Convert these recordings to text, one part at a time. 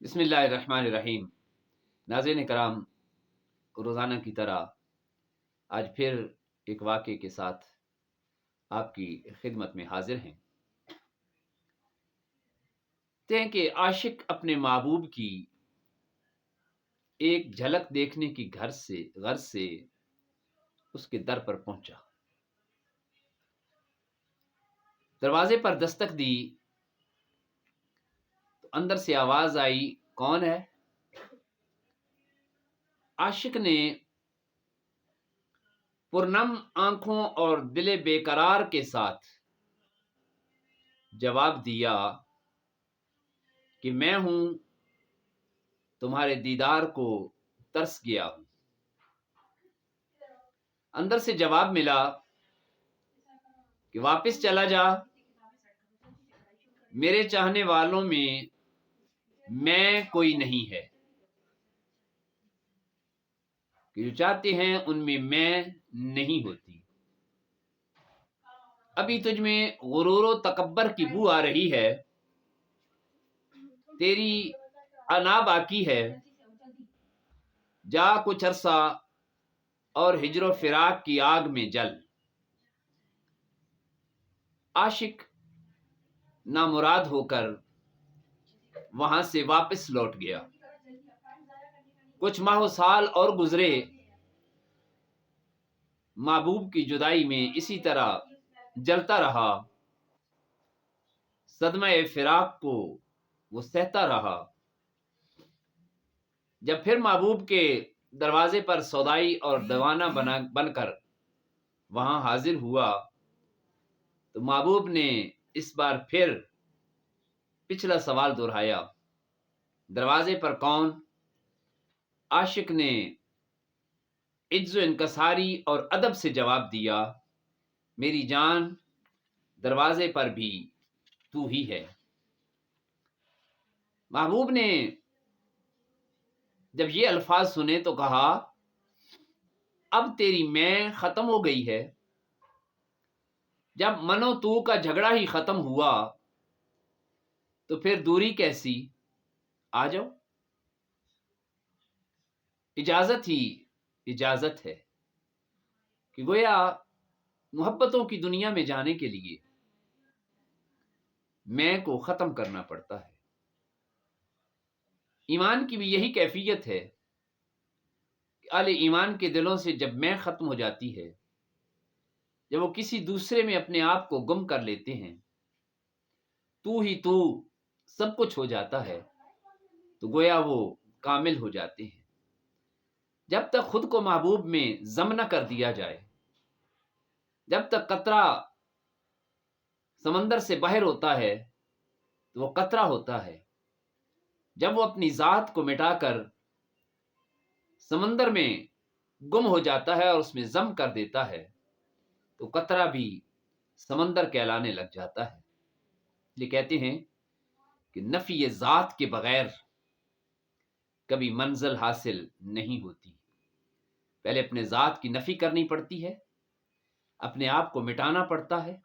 بسم اللہ الرحمن الرحیم۔ ناظرین کرام، روزانہ کی طرح آج پھر ایک واقعے کے ساتھ آپ کی خدمت میں حاضر ہیں۔ کہتے ہیں کہ عاشق اپنے محبوب کی ایک جھلک دیکھنے کی غرض سے اس کے در پر پہنچا۔ دروازے پر دستک دی تو اندر سے آواز آئی، کون ہے؟ عاشق نے پرنم آنکھوں اور دل بے قرار کے ساتھ جواب دیا کہ میں ہوں، تمہارے دیدار کو ترس گیا ہوں۔ اندر سے جواب ملا کہ واپس چلا جا، میرے چاہنے والوں میں کوئی نہیں ہے، کہ جو چاہتے ہیں ان میں نہیں ہوتی۔ ابھی تجھ میں غرور و تکبر کی بو آ رہی ہے، تیری انا باقی ہے، جا کچھ عرصہ اور ہجر و فراق کی آگ میں جل۔ عاشق نامراد ہو کر وہاں سے واپس لوٹ گیا۔ کچھ ماہ و سال اور گزرے، محبوب کی جدائی میں اسی طرح جلتا رہا، صدمہ فراق کو وہ سہتا رہا۔ جب پھر محبوب کے دروازے پر سودائی اور دیوانہ بن کر وہاں حاضر ہوا تو محبوب نے اس بار پھر پچھلا سوال دہرایا، دروازے پر کون؟ عاشق نے عجز و انکساری اور ادب سے جواب دیا، میری جان، دروازے پر بھی تو ہی ہے۔ محبوب نے جب یہ الفاظ سنے تو کہا، اب تیری میں ختم ہو گئی ہے، جب من و تو کا جھگڑا ہی ختم ہوا تو پھر دوری کیسی؟ آ جاؤ، اجازت ہی اجازت ہے، کہ گویا محبتوں کی دنیا میں جانے کے لیے میں کو ختم کرنا پڑتا ہے۔ ایمان کی بھی یہی کیفیت ہے کہ اہل ایمان کے دلوں سے جب میں ختم ہو جاتی ہے، جب وہ کسی دوسرے میں اپنے آپ کو گم کر لیتے ہیں، تو ہی تو سب کچھ ہو جاتا ہے، تو گویا وہ کامل ہو جاتے ہیں۔ جب تک خود کو محبوب میں ضم نہ کر دیا جائے، جب تک قطرہ سمندر سے باہر ہوتا ہے تو وہ قطرہ ہوتا ہے، جب وہ اپنی ذات کو مٹا کر سمندر میں گم ہو جاتا ہے اور اس میں ضم کر دیتا ہے تو قطرہ بھی سمندر کہلانے لگ جاتا ہے۔ یہ کہتے ہیں کہ نفی ذات کے بغیر کبھی منزل حاصل نہیں ہوتی، پہلے اپنے ذات کی نفی کرنی پڑتی ہے، اپنے آپ کو مٹانا پڑتا ہے،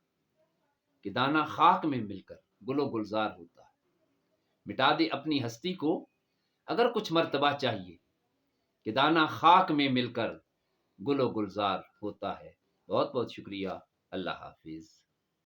کہ دانا خاک میں مل کر گل و گلزار ہوتا ہے۔ مٹا دے اپنی ہستی کو اگر کچھ مرتبہ چاہیے، کہ دانا خاک میں مل کر گل و گلزار ہوتا ہے۔ بہت بہت شکریہ۔ اللہ حافظ۔